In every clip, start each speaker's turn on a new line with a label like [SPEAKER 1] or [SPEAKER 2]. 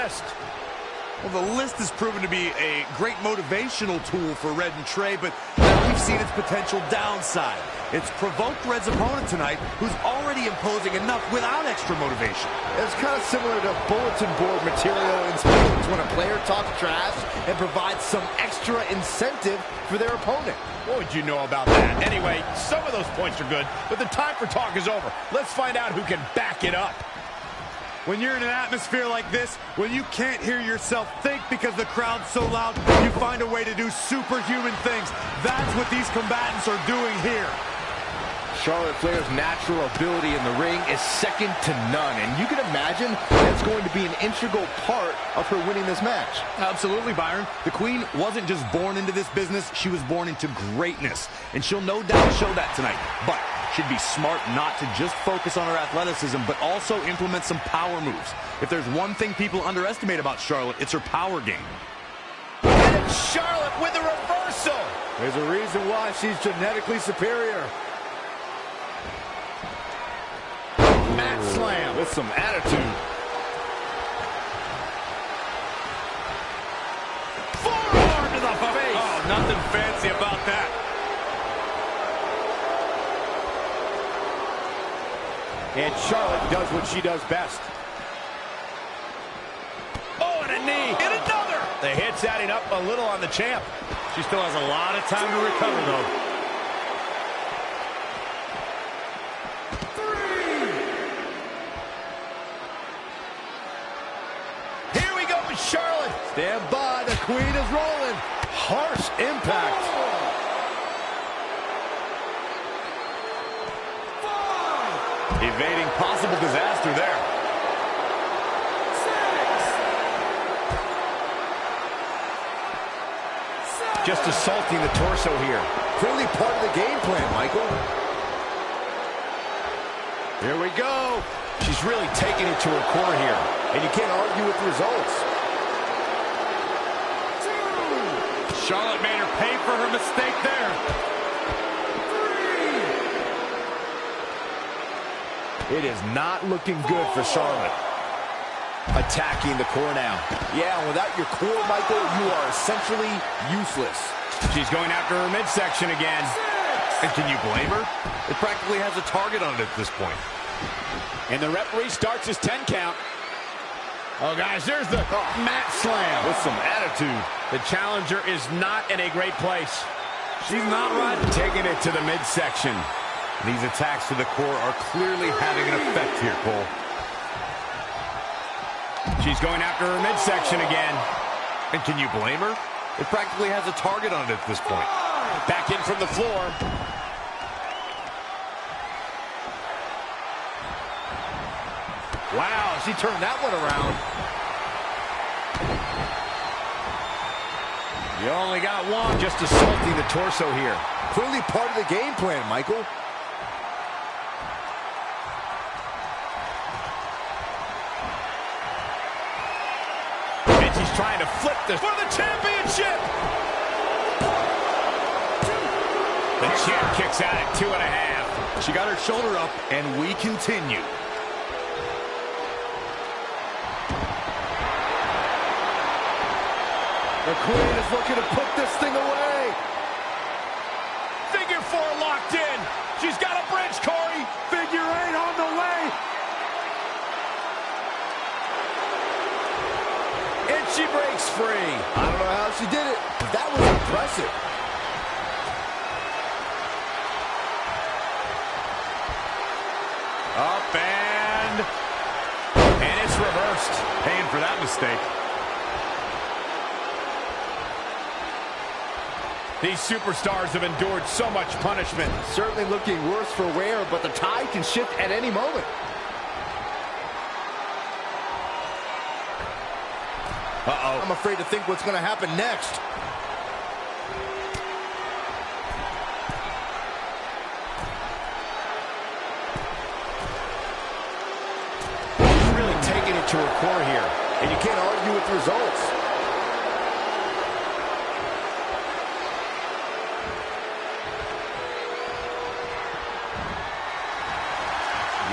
[SPEAKER 1] list.
[SPEAKER 2] Well, the list has proven to be a great motivational tool for Red and Trey, but now we've seen its potential downside. It's provoked Red's opponent tonight, who's already imposing enough without extra motivation.
[SPEAKER 3] It's kind of similar to bulletin board material in sports when a player talks trash and provides some extra incentive for their opponent.
[SPEAKER 1] What would you know about that? Anyway, some of those points are good, but the time for talk is over. Let's find out who can back it up.
[SPEAKER 2] When you're in an atmosphere like this, when you can't hear yourself think because the crowd's so loud, you find a way to do superhuman things. That's what these combatants are doing here.
[SPEAKER 3] Charlotte Flair's natural ability in the ring is second to none, and you can imagine that's going to be an integral part of her winning this match.
[SPEAKER 2] Absolutely, Byron. The Queen wasn't just born into this business, she was born into greatness, and she'll no doubt show that tonight. But she'd be smart not to just focus on her athleticism, but also implement some power moves. If there's one thing people underestimate about Charlotte, it's her power game.
[SPEAKER 1] And it's Charlotte with a reversal.
[SPEAKER 3] There's a reason why she's genetically superior.
[SPEAKER 1] Mat slam with some attitude. Forearm to the face.
[SPEAKER 2] Oh, nothing fancy about that.
[SPEAKER 1] And Charlotte does what she does best. Oh, and a knee. And another. The hit's adding up a little on the champ.
[SPEAKER 2] She still has a lot of time to recover, though.
[SPEAKER 1] Charlotte.
[SPEAKER 3] Stand by, the Queen is rolling.
[SPEAKER 1] Harsh impact.
[SPEAKER 2] Evading possible disaster there.
[SPEAKER 1] 6. Just assaulting the torso here.
[SPEAKER 3] Clearly part of the game plan, Michael.
[SPEAKER 1] Here we go. She's really taking it to her core here.
[SPEAKER 3] And you can't argue with the results.
[SPEAKER 2] Charlotte made her pay for her mistake there.
[SPEAKER 3] 3. It is not looking good for Charlotte.
[SPEAKER 1] Attacking the core now.
[SPEAKER 3] Yeah, without your core, Michael, you are essentially useless.
[SPEAKER 1] She's going after her midsection again.
[SPEAKER 2] 6. And can you blame her? It practically has a target on it at this point.
[SPEAKER 1] And the referee starts his 10 count. Oh, guys, there's the mat slam.
[SPEAKER 2] With some attitude.
[SPEAKER 1] The challenger is not in a great place.
[SPEAKER 2] She's not right.
[SPEAKER 1] Taking it to the midsection.
[SPEAKER 2] These attacks to the core are clearly having an effect here, Cole.
[SPEAKER 1] She's going after her midsection again.
[SPEAKER 2] And can you blame her? It practically has a target on it at this point.
[SPEAKER 1] Back in from the floor.
[SPEAKER 3] Wow, she turned that one around.
[SPEAKER 1] You only got one. Just assaulting the torso here.
[SPEAKER 3] Clearly part of the game plan, Michael.
[SPEAKER 1] And she's trying to flip this for the championship. The champ kicks out at 2.5.
[SPEAKER 2] She got her shoulder up, and we continue.
[SPEAKER 3] The Queen is looking to put this thing away.
[SPEAKER 1] Figure 4 locked in. She's got a bridge, Corey.
[SPEAKER 2] Figure 8 on the way.
[SPEAKER 3] And she breaks free. I don't know how she did it, but that was impressive.
[SPEAKER 2] Up and it's reversed. Paying for that mistake.
[SPEAKER 1] These superstars have endured so much punishment.
[SPEAKER 3] Certainly looking worse for wear, but the tide can shift at any moment.
[SPEAKER 2] Uh-oh.
[SPEAKER 3] I'm afraid to think what's going to happen next.
[SPEAKER 1] She's really taking it to her core here.
[SPEAKER 3] And you can't argue with the results.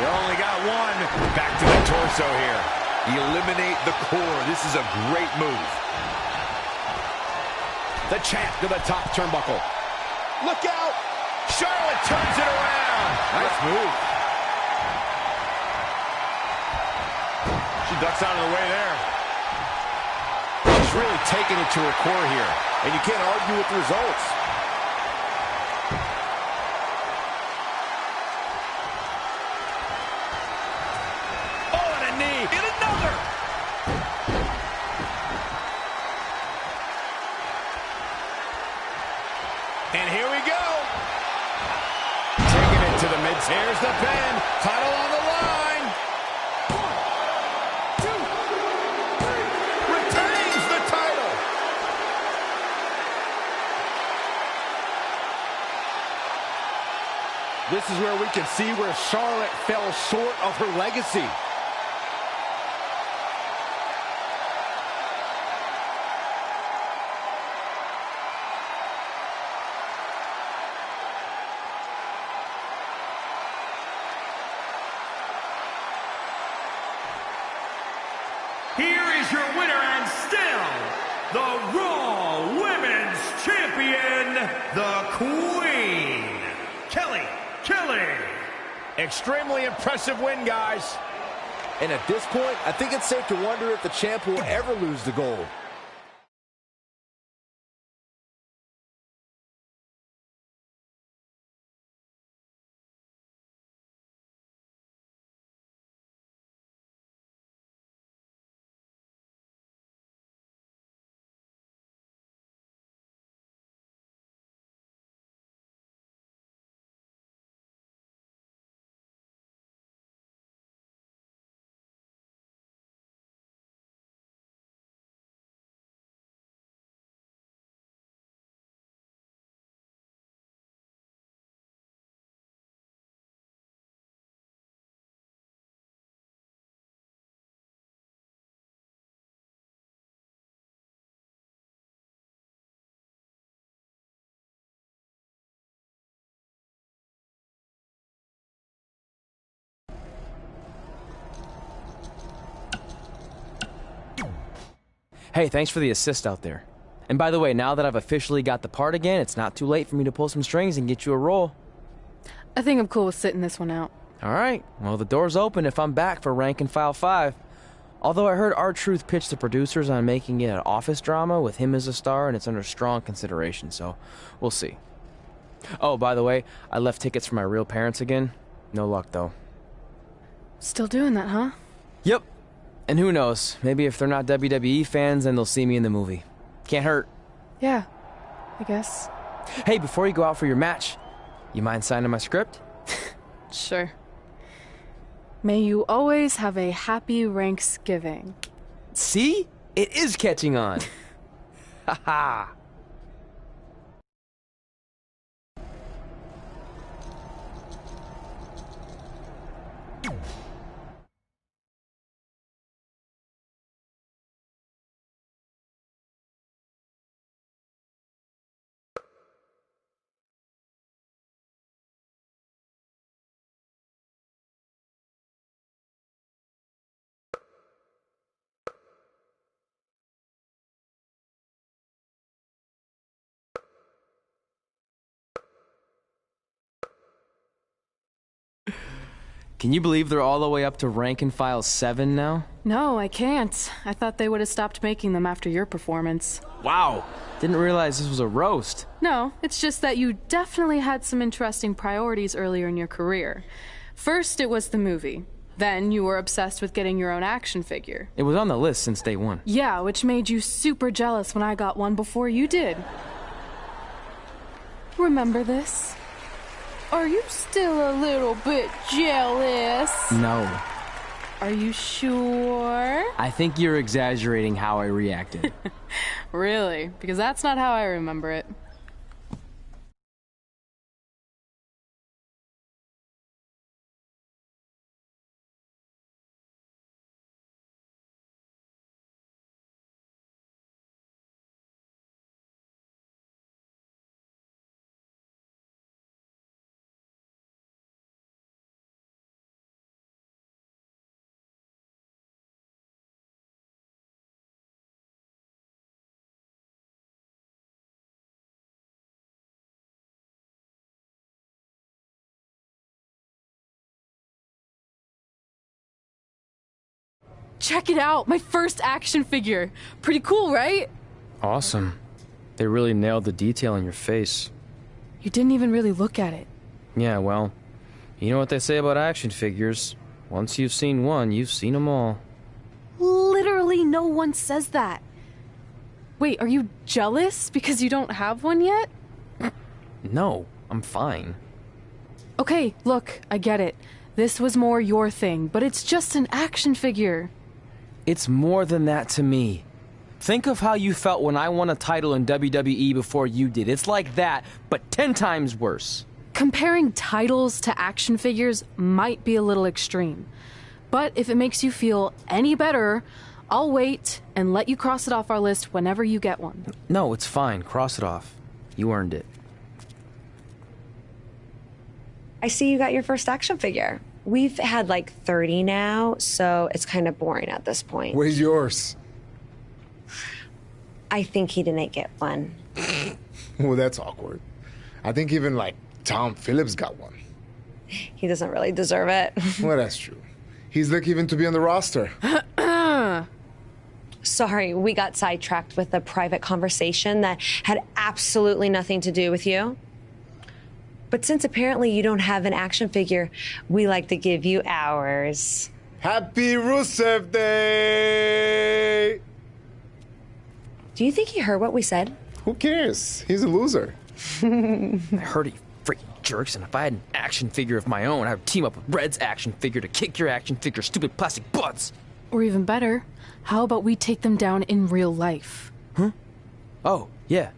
[SPEAKER 1] You only got one. Back to the torso here.
[SPEAKER 3] Eliminate the core. This is a great move.
[SPEAKER 1] The champ to the top turnbuckle. Look out! Charlotte turns it around.
[SPEAKER 3] Nice move.
[SPEAKER 1] She ducks out of the way there. She's really taking it to her core here, and you can't argue with the results. Oh, and a knee, and another! And here we go. Taking it to the mid. Here's the pin. Title on the line. 1, 2, 3. Retains the title.
[SPEAKER 3] This is where we can see where Charlotte fell short of her legacy.
[SPEAKER 4] Here is your winner and still the Raw Women's Champion, the Queen, Kelly.
[SPEAKER 1] Extremely impressive win, guys.
[SPEAKER 3] And at this point, I think it's safe to wonder if the champ will ever lose the gold.
[SPEAKER 5] Hey, thanks for the assist out there. And by the way, now that I've officially got the part again, it's not too late for me to pull some strings and get you a role.
[SPEAKER 6] I think I'm cool with sitting this one out.
[SPEAKER 5] All right, well, the door's open if I'm back for Rank and File 5. Although I heard R-Truth pitch the producers on making it an office drama with him as a star, and it's under strong consideration, so we'll see. Oh, by the way, I left tickets for my real parents again. No luck, though.
[SPEAKER 6] Still doing that, huh?
[SPEAKER 5] Yep. And who knows, maybe if they're not WWE fans, then they'll see me in the movie. Can't hurt.
[SPEAKER 6] Yeah, I guess.
[SPEAKER 5] Hey, before you go out for your match, you mind signing my script?
[SPEAKER 6] Sure. May you always have a happy Ranksgiving.
[SPEAKER 5] See? It is catching on. Haha. Can you believe they're all the way up to Rank and File 7 now?
[SPEAKER 6] No, I can't. I thought they would have stopped making them after your performance.
[SPEAKER 5] Wow. Didn't realize this was a roast.
[SPEAKER 6] No, it's just that you definitely had some interesting priorities earlier in your career. First, it was the movie. Then you were obsessed with getting your own action figure.
[SPEAKER 5] It was on the list since day one.
[SPEAKER 6] Yeah, which made you super jealous when I got one before you did. Remember this? Are you still a little bit jealous?
[SPEAKER 5] No.
[SPEAKER 6] Are you sure?
[SPEAKER 5] I think you're exaggerating how I reacted.
[SPEAKER 6] Really? Because that's not how I remember it. Check it out, my first action figure. Pretty cool, right?
[SPEAKER 5] Awesome. They really nailed the detail in your face.
[SPEAKER 6] You didn't even really look at it.
[SPEAKER 5] Yeah, well, you know what they say about action figures. Once you've seen one, you've seen them all.
[SPEAKER 6] Literally no one says that. Wait, are you jealous because you don't have one yet?
[SPEAKER 5] No, I'm fine.
[SPEAKER 6] Okay, look, I get it. This was more your thing, but it's just an action figure.
[SPEAKER 5] It's more than that to me. Think of how you felt when I won a title in WWE before you did. It's like that, but 10 times worse.
[SPEAKER 6] Comparing titles to action figures might be a little extreme. But if it makes you feel any better, I'll wait and let you cross it off our list whenever you get one.
[SPEAKER 5] No, it's fine. Cross it off. You earned it.
[SPEAKER 7] I see you got your first action figure. We've had like 30 now, so it's kind of boring at this point.
[SPEAKER 8] Where's yours?
[SPEAKER 7] I think he didn't get one.
[SPEAKER 8] Well, that's awkward. I think even like Tom Phillips got one.
[SPEAKER 7] He doesn't really deserve it.
[SPEAKER 8] Well, that's true. He's lucky even to be on the roster.
[SPEAKER 7] Sorry, we got sidetracked with a private conversation that had absolutely nothing to do with you. But since apparently you don't have an action figure, we like to give you ours.
[SPEAKER 8] Happy Rusev Day!
[SPEAKER 7] Do you think he heard what we said?
[SPEAKER 8] Who cares? He's a loser.
[SPEAKER 5] I heard he freaking jerks, and if I had an action figure of my own, I would team up with Red's action figure to kick your action figure stupid plastic butts.
[SPEAKER 6] Or even better, how about we take them down in real life?
[SPEAKER 5] Huh? Oh, yeah.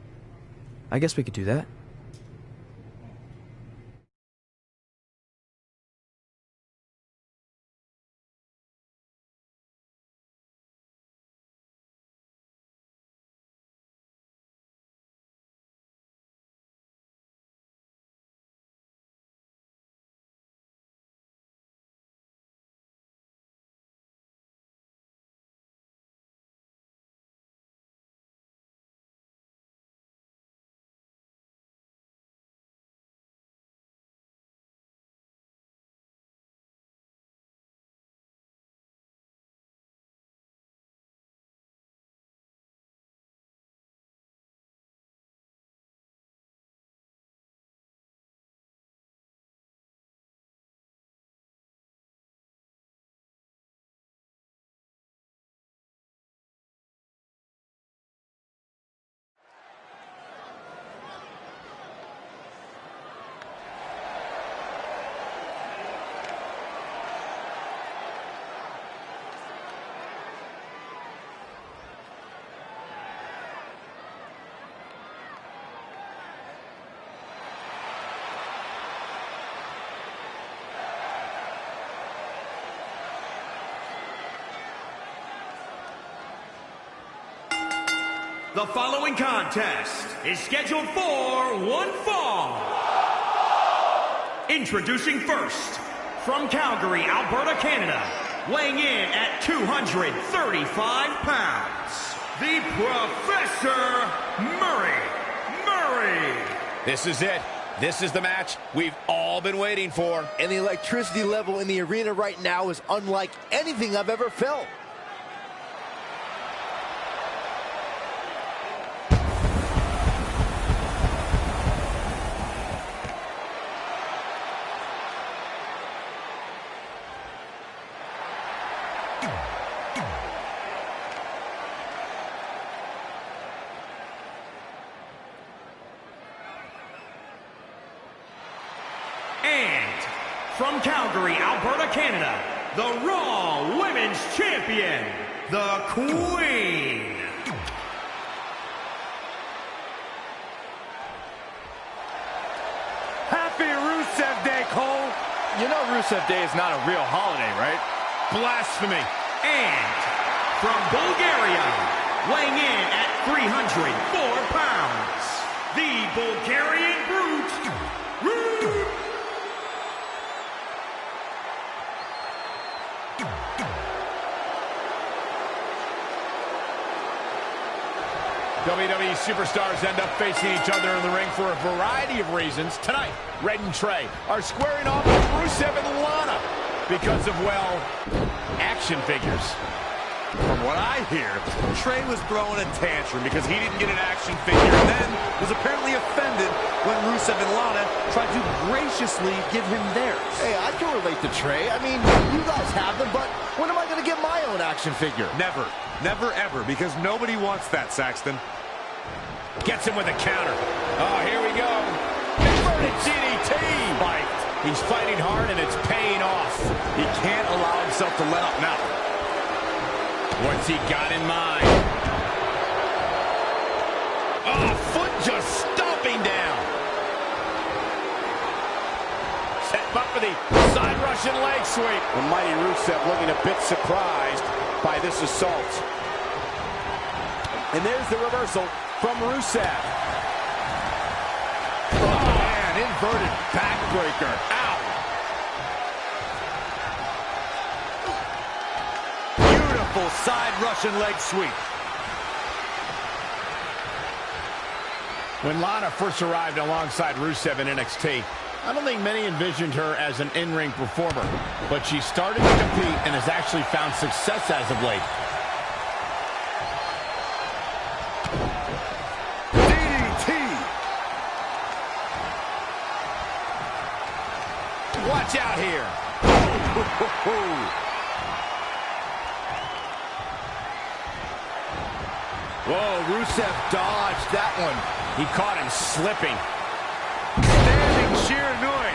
[SPEAKER 5] I guess we could do that.
[SPEAKER 4] The following contest is scheduled for one fall. Introducing first, from Calgary, Alberta, Canada, weighing in at 235 pounds, the Professor Murray.
[SPEAKER 1] This is it. This is the match we've all been waiting for.
[SPEAKER 3] And the electricity level in the arena right now is unlike anything I've ever felt.
[SPEAKER 4] And from Calgary, Alberta, Canada, the Raw Women's Champion, the Queen.
[SPEAKER 1] Happy Rusev Day, Cole. You know Rusev Day is not a real holiday, right? Blasphemy.
[SPEAKER 4] And from Bulgaria, weighing in at 304 pounds, the Bulgarian Brute,
[SPEAKER 1] WWE superstars end up facing each other in the ring for a variety of reasons. Tonight, Red and Trey are squaring off with Rusev and Lana because of, well, action figures.
[SPEAKER 2] what I hear, Trey was throwing a tantrum because he didn't get an action figure and then was apparently offended when Rusev and Lana tried to graciously give him theirs.
[SPEAKER 3] Hey, I can relate to Trey. I mean, you guys have them, but when am I going to get my own action figure?
[SPEAKER 2] Never. Never, ever, because nobody wants that, Saxton.
[SPEAKER 1] Gets him with a counter. Oh, here we go. Inverted DDT. Fight. He's fighting hard, and it's paying off.
[SPEAKER 2] He can't allow himself to let up now.
[SPEAKER 1] What's he got in mind? Oh, foot just stomping down. Set up for the side Russian leg sweep. The mighty Rusev looking a bit surprised by this assault. And there's the reversal from Rusev. Oh, man, inverted backbreaker. Ow.
[SPEAKER 2] Beautiful side Russian leg sweep.
[SPEAKER 1] When Lana first arrived alongside Rusev in NXT, I don't think many envisioned her as an in-ring performer, but she started to compete and has actually found success as of late. Watch out here.
[SPEAKER 3] Whoa, Rusev dodged that one.
[SPEAKER 1] He caught him slipping.
[SPEAKER 2] Standing Shiranui.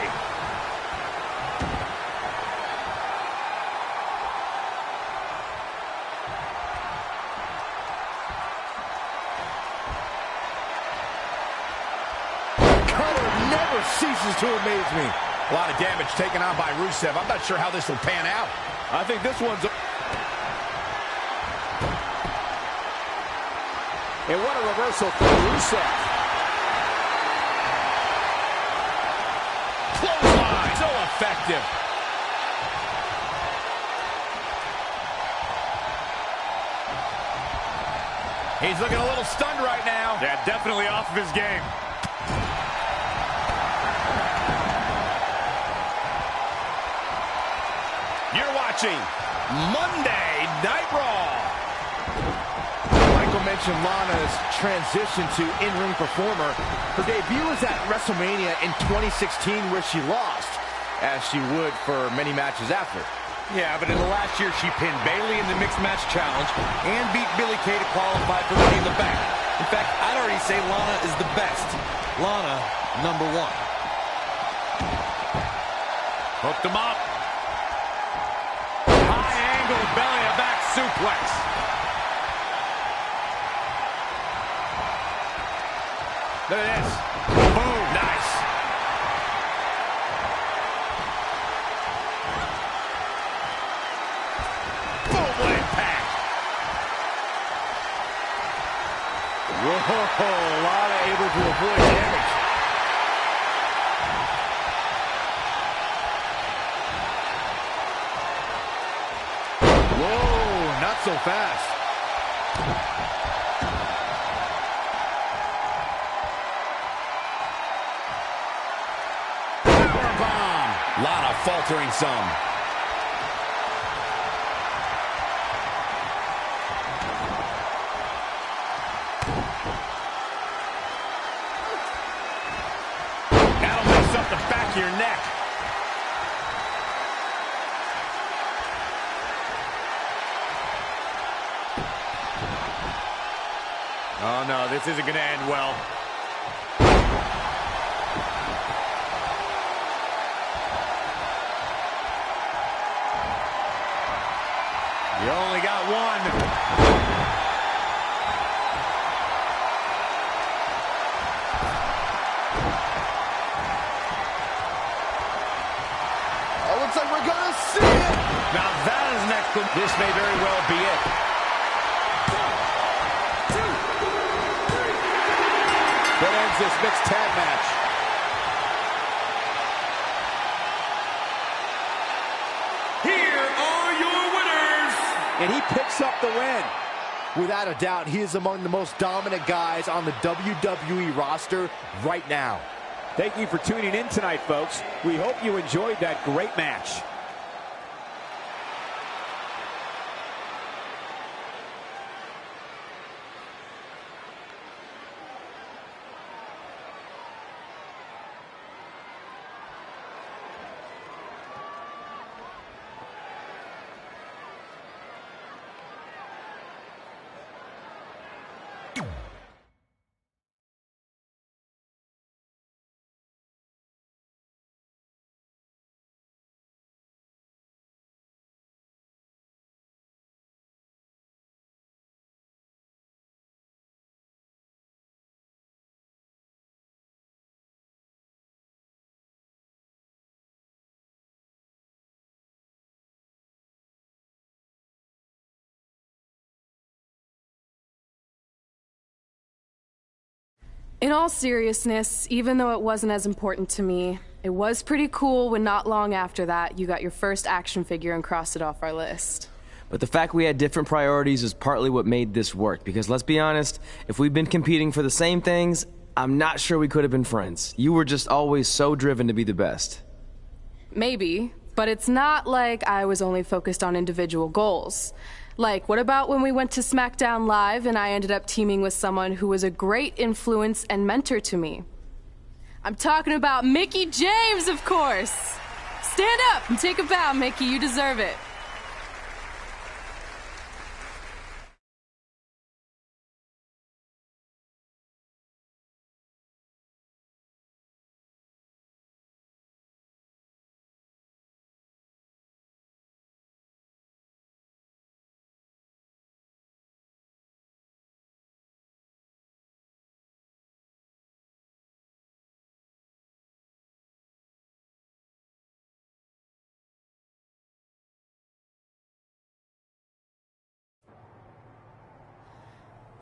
[SPEAKER 3] Color never ceases to amaze me.
[SPEAKER 1] A lot of damage taken on by Rusev. I'm not sure how this will pan out.
[SPEAKER 2] I think this one's...
[SPEAKER 1] And what a reversal for Rusev. Clothesline. So effective. He's looking a little stunned right now.
[SPEAKER 2] Yeah, definitely off of his game.
[SPEAKER 1] You're watching Monday Night Raw.
[SPEAKER 3] Michael mentioned Lana's transition to in-ring performer. Her debut was at WrestleMania in 2016 where she lost, as she would for many matches after.
[SPEAKER 2] Yeah, but in the last year, she pinned Bayley in the Mixed Match Challenge and beat Billie Kay to qualify for Money in the Bank. In fact, I'd already say Lana is the best. Lana, #1.
[SPEAKER 1] Hooked him up. High angle belly to back suplex. Look at this. Boom. Nice. Boom. Impact.
[SPEAKER 3] Whoa, Lana able to avoid damage. Whoa, not so fast.
[SPEAKER 1] Powerbomb. Lana faltering some. That'll mess up the back of your neck.
[SPEAKER 2] Oh, no, this isn't going to end well.
[SPEAKER 1] You only got one.
[SPEAKER 3] Oh, looks like we're gonna see it.
[SPEAKER 1] Now that is an excellent. This may very well be it. That ends this mixed tag match.
[SPEAKER 4] Here are your winners.
[SPEAKER 3] And he picks up the win. Without a doubt, he is among the most dominant guys on the WWE roster right now.
[SPEAKER 1] Thank you for tuning in tonight, folks. We hope you enjoyed that great match.
[SPEAKER 6] In all seriousness, even though it wasn't as important to me, it was pretty cool when not long after that, you got your first action figure and crossed it off our list.
[SPEAKER 5] But the fact we had different priorities is partly what made this work, because let's be honest, if we'd been competing for the same things, I'm not sure we could have been friends. You were just always so driven to be the best.
[SPEAKER 6] Maybe, but it's not like I was only focused on individual goals. Like, what about when we went to SmackDown Live and I ended up teaming with someone who was a great influence and mentor to me? I'm talking about Mickie James, of course! Stand up and take a bow, Mickie, you deserve it.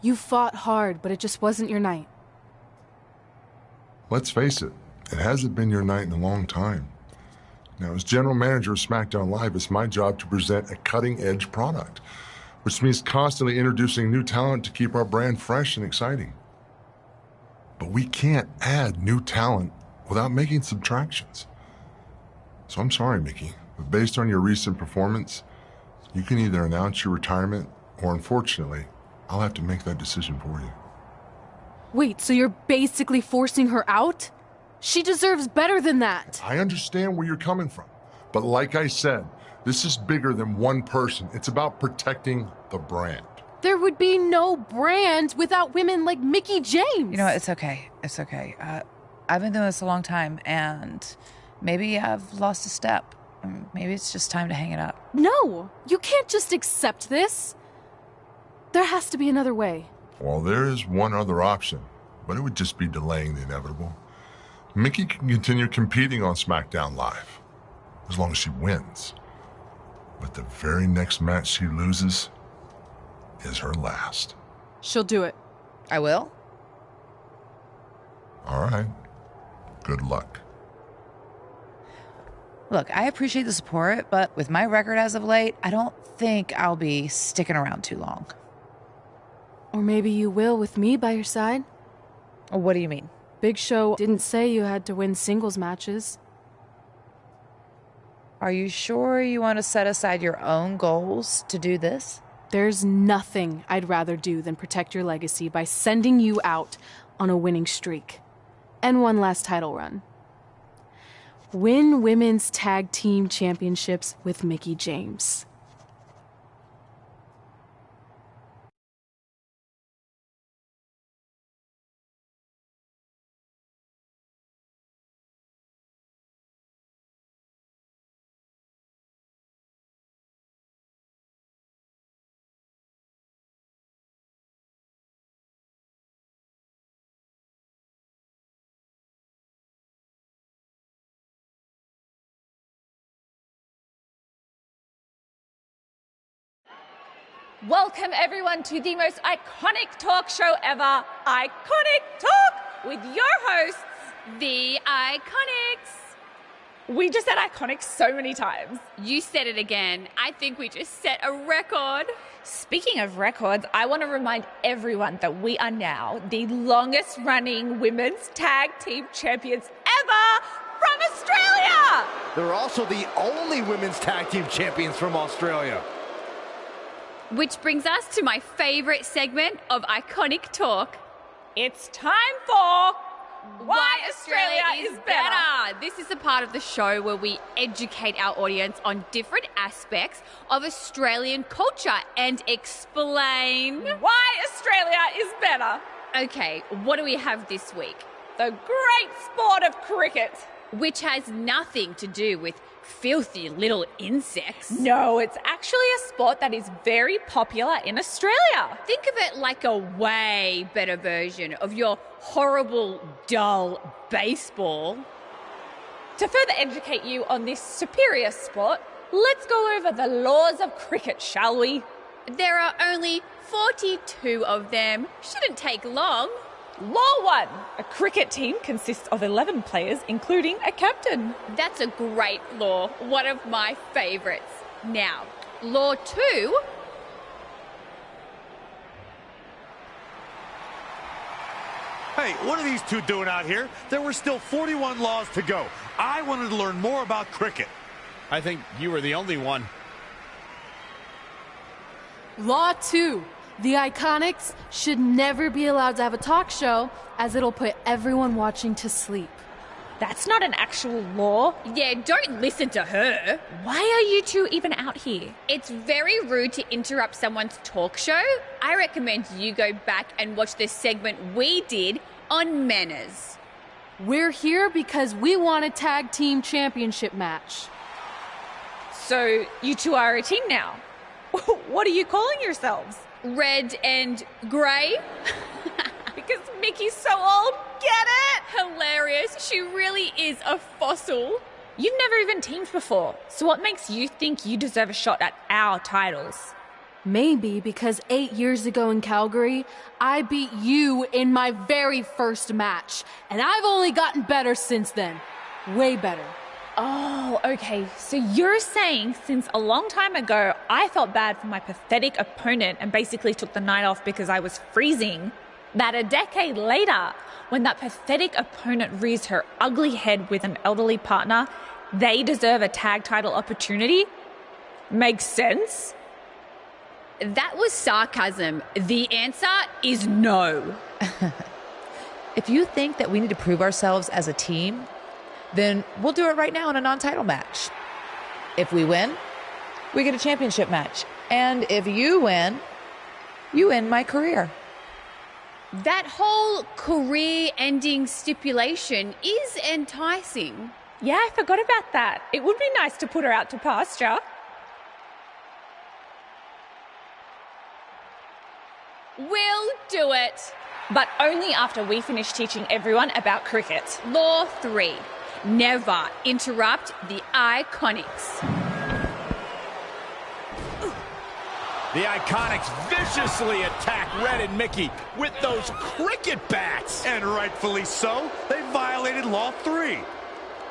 [SPEAKER 6] You fought hard, but it just wasn't your night.
[SPEAKER 9] Let's face it, it hasn't been your night in a long time. Now, as general manager of SmackDown Live, it's my job to present a cutting-edge product, which means constantly introducing new talent to keep our brand fresh and exciting. But we can't add new talent without making subtractions. So I'm sorry, Mickie, but based on your recent performance, you can either announce your retirement or, unfortunately, I'll have to make that decision for you.
[SPEAKER 6] Wait, so you're basically forcing her out? She deserves better than that.
[SPEAKER 9] I understand where you're coming from, but like I said, this is bigger than one person. It's about protecting the brand.
[SPEAKER 6] There would be no brand without women like Mickie James.
[SPEAKER 10] You know what? It's okay. It's okay. I've been doing this a long time, and maybe I've lost a step. Maybe it's just time to hang it up.
[SPEAKER 6] No, you can't just accept this. There has to be another way.
[SPEAKER 9] Well, there is one other option, but it would just be delaying the inevitable. Mickie can continue competing on SmackDown Live, as long as she wins. But the very next match she loses is her last.
[SPEAKER 6] She'll do it.
[SPEAKER 10] I will?
[SPEAKER 9] All right. Good luck.
[SPEAKER 10] Look, I appreciate the support, but with my record as of late, I don't think I'll be sticking around too long.
[SPEAKER 6] Or maybe you will with me by your side.
[SPEAKER 10] What do you mean?
[SPEAKER 6] Big Show didn't say you had to win singles matches.
[SPEAKER 10] Are you sure you want to set aside your own goals to do this?
[SPEAKER 6] There's nothing I'd rather do than protect your legacy by sending you out on a winning streak. And one last title run. Win women's tag team championships with Mickie James.
[SPEAKER 11] Welcome everyone to the most iconic talk show ever, Iconic Talk, with your hosts, the Iconics. We just said iconic so many times.
[SPEAKER 12] You said it again. I think we just set a record.
[SPEAKER 11] Speaking of records, I want to remind everyone that we are now the longest running women's tag team champions ever from Australia.
[SPEAKER 3] They're also the only women's tag team champions from Australia.
[SPEAKER 12] Which brings us to my favorite segment of Iconic Talk.
[SPEAKER 11] It's time for Why Australia is Better.
[SPEAKER 12] This is a part of the show where we educate our audience on different aspects of Australian culture and explain
[SPEAKER 11] why Australia is better.
[SPEAKER 12] Okay, what do we have this week?
[SPEAKER 11] The great sport of cricket.
[SPEAKER 12] Which has nothing to do with filthy little insects.
[SPEAKER 11] No, it's actually a sport that is very popular in Australia.
[SPEAKER 12] Think of it like a way better version of your horrible, dull baseball.
[SPEAKER 11] To further educate you on this superior sport, let's go over the laws of cricket, shall we?
[SPEAKER 12] There are only 42 of them. Shouldn't take long.
[SPEAKER 11] Law 1. A cricket team consists of 11 players, including a captain.
[SPEAKER 12] That's a great law. One of my favourites. Now, Law 2.
[SPEAKER 2] Hey, what are these two doing out here? There were still 41 laws to go. I wanted to learn more about cricket.
[SPEAKER 1] I think you were the only one.
[SPEAKER 6] Law 2. The Iconics should never be allowed to have a talk show, as it'll put everyone watching to sleep.
[SPEAKER 11] That's not an actual law.
[SPEAKER 12] Yeah, don't listen to her.
[SPEAKER 11] Why are you two even out here?
[SPEAKER 12] It's very rude to interrupt someone's talk show. I recommend you go back and watch the segment we did on manners.
[SPEAKER 6] We're here because we want a tag team championship match.
[SPEAKER 11] So you two are a team now. What are you calling yourselves?
[SPEAKER 12] Red and grey?
[SPEAKER 11] Because Mickey's so old. Get it?
[SPEAKER 12] Hilarious. She really is a fossil.
[SPEAKER 11] You've never even teamed before. So what makes you think you deserve a shot at our titles?
[SPEAKER 6] Maybe because 8 years ago in Calgary, I beat you in my very first match. And I've only gotten better since then. Way better.
[SPEAKER 11] Oh, okay. So you're saying since a long time ago, I felt bad for my pathetic opponent and basically took the night off because I was freezing, that a decade later, when that pathetic opponent rears her ugly head with an elderly partner, they deserve a tag title opportunity? Makes sense?
[SPEAKER 12] That was sarcasm. The answer is no.
[SPEAKER 10] If you think that we need to prove ourselves as a team, then we'll do it right now in a non-title match. If we win, we get a championship match. And if you win, you end my career.
[SPEAKER 12] That whole career-ending stipulation is enticing.
[SPEAKER 11] Yeah, I forgot about that. It would be nice to put her out to pasture.
[SPEAKER 12] We'll do it.
[SPEAKER 11] But only after we finish teaching everyone about cricket.
[SPEAKER 12] Law 3. Never interrupt the Iconics.
[SPEAKER 1] The Iconics viciously attack Red and Mickey with those cricket bats.
[SPEAKER 2] And rightfully so. They violated Law 3.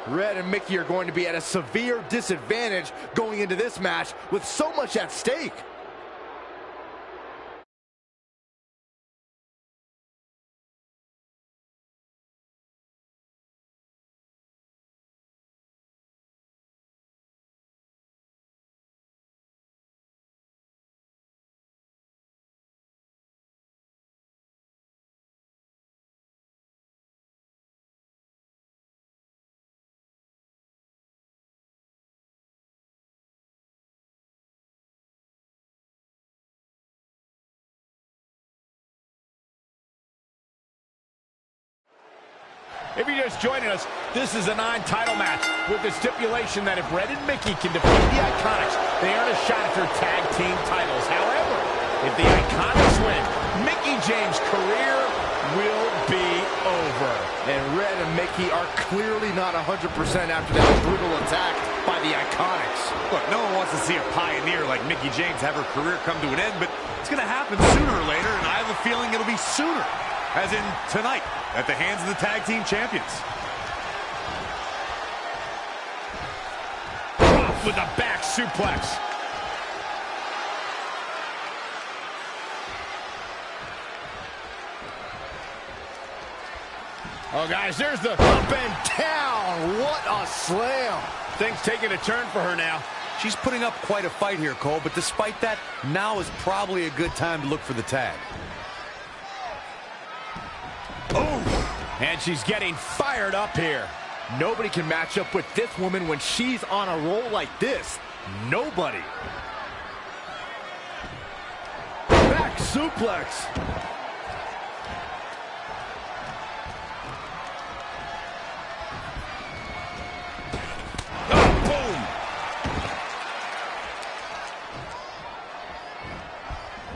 [SPEAKER 3] Red and Mickey are going to be at a severe disadvantage going into this match with so much at stake.
[SPEAKER 1] If you're just joining us, this is a non-title match with the stipulation that if Red and Mickey can defeat the Iconics, they earn a shot at their tag team titles. However, if the Iconics win, Mickey James' career will be over.
[SPEAKER 3] And Red and Mickey are clearly not 100% after that brutal attack by the Iconics.
[SPEAKER 2] Look, no one wants to see a pioneer like Mickey James have her career come to an end, but it's going to happen sooner or later, and I have a feeling it'll be sooner, as in tonight, at the hands of the tag team champions.
[SPEAKER 1] Off with a back suplex. Oh, guys, there's the up and down. What a slam. Things taking a turn for her now.
[SPEAKER 2] She's putting up quite a fight here, Cole, but despite that, now is probably a good time to look for the tag.
[SPEAKER 1] Oh, and she's getting fired up here.
[SPEAKER 3] Nobody can match up with this woman when she's on a roll like this. Nobody. Back suplex.
[SPEAKER 1] Oh, boom.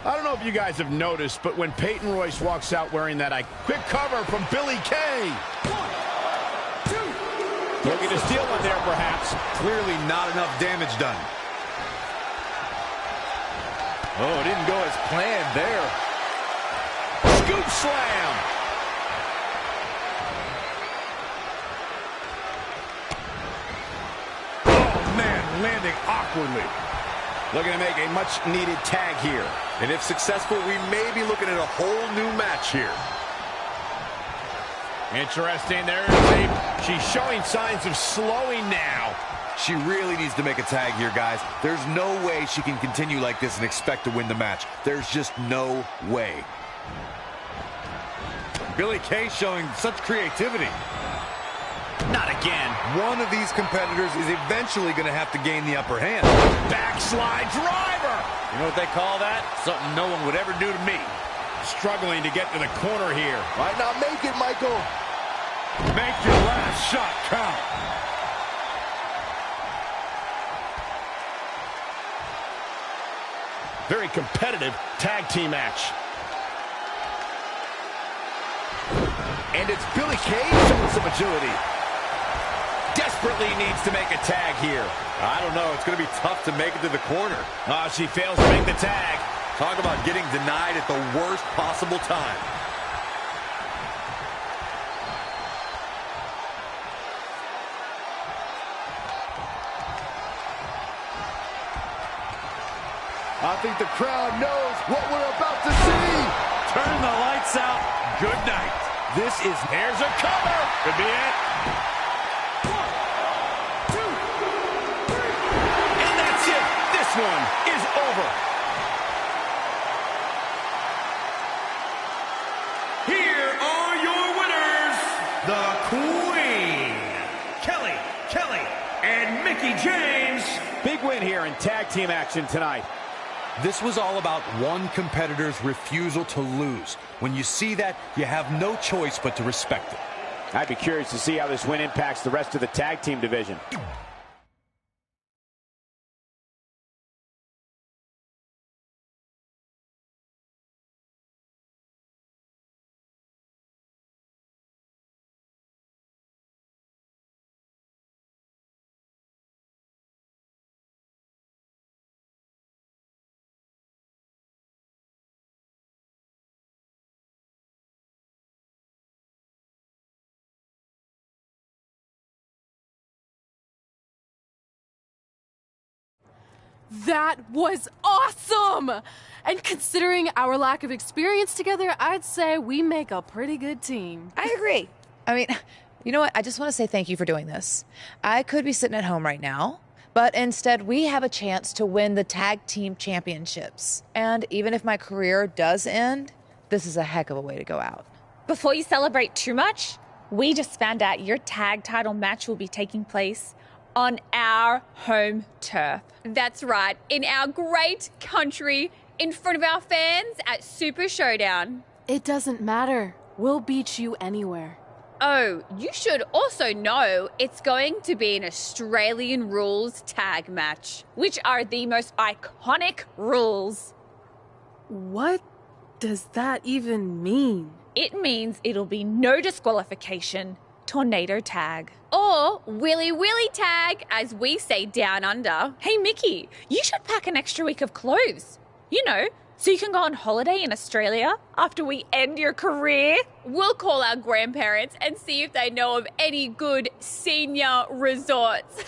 [SPEAKER 1] I don't know if you guys have noticed, but when Peyton Royce walks out wearing that quick cover from Billy Kay. 1, 2. Looking to steal one there, perhaps.
[SPEAKER 2] Clearly not enough damage done.
[SPEAKER 3] Oh, it didn't go as planned there.
[SPEAKER 1] Scoop slam.
[SPEAKER 2] landing awkwardly.
[SPEAKER 1] Looking to make a much-needed tag here.
[SPEAKER 2] And if successful, we may be looking at a whole new match here.
[SPEAKER 1] Interesting. She's showing signs of slowing now.
[SPEAKER 2] She really needs to make a tag here, guys. There's no way she can continue like this and expect to win the match. There's just no way. Billie Kay showing such creativity.
[SPEAKER 1] Not again.
[SPEAKER 2] One of these competitors is eventually going to have to gain the upper hand.
[SPEAKER 1] Backslide driver.
[SPEAKER 2] You know what they call that? Something no one would ever do to me.
[SPEAKER 1] Struggling to get to the corner here.
[SPEAKER 3] Might not make it, Michael.
[SPEAKER 2] Make your last shot count.
[SPEAKER 1] Very competitive tag team match.
[SPEAKER 3] And it's Billie Kay showing some agility.
[SPEAKER 1] Desperately needs to make a tag here.
[SPEAKER 2] I don't know. It's going to be tough to make it to the corner.
[SPEAKER 1] Oh, she fails to make the tag.
[SPEAKER 2] Talk about getting denied at the worst possible time.
[SPEAKER 3] I think the crowd knows what we're about to see.
[SPEAKER 2] Turn the lights out. Good night.
[SPEAKER 1] Here's a cover. Could be it. 1, 2, 3. And that's it. This one is over.
[SPEAKER 4] Here are your winners, the Queen, Kelly, and Mickie James.
[SPEAKER 1] Big win here in tag team action tonight.
[SPEAKER 2] This was all about one competitor's refusal to lose. When you see that, you have no choice but to respect it.
[SPEAKER 1] I'd be curious to see how this win impacts the rest of the tag team division.
[SPEAKER 6] That was awesome! And considering our lack of experience together, I'd say we make a pretty good team.
[SPEAKER 10] I agree. I mean, you know what? I just want to say thank you for doing this. I could be sitting at home right now, but instead we have a chance to win the tag team championships. And even if my career does end, this is a heck of a way to go out.
[SPEAKER 11] Before you celebrate too much, we just found out your tag title match will be taking place on our home turf.
[SPEAKER 12] That's right, in our great country, in front of our fans at Super Showdown.
[SPEAKER 6] It doesn't matter. We'll beat you anywhere.
[SPEAKER 12] Oh, you should also know it's going to be an Australian rules tag match, which are the most iconic rules.
[SPEAKER 6] What does that even mean?
[SPEAKER 11] It means it'll be no disqualification, tornado tag.
[SPEAKER 12] Or willy tag, as we say down under.
[SPEAKER 11] Hey, Mickie, you should pack an extra week of clothes. You know, so you can go on holiday in Australia after we end your career.
[SPEAKER 12] We'll call our grandparents and see if they know of any good senior resorts.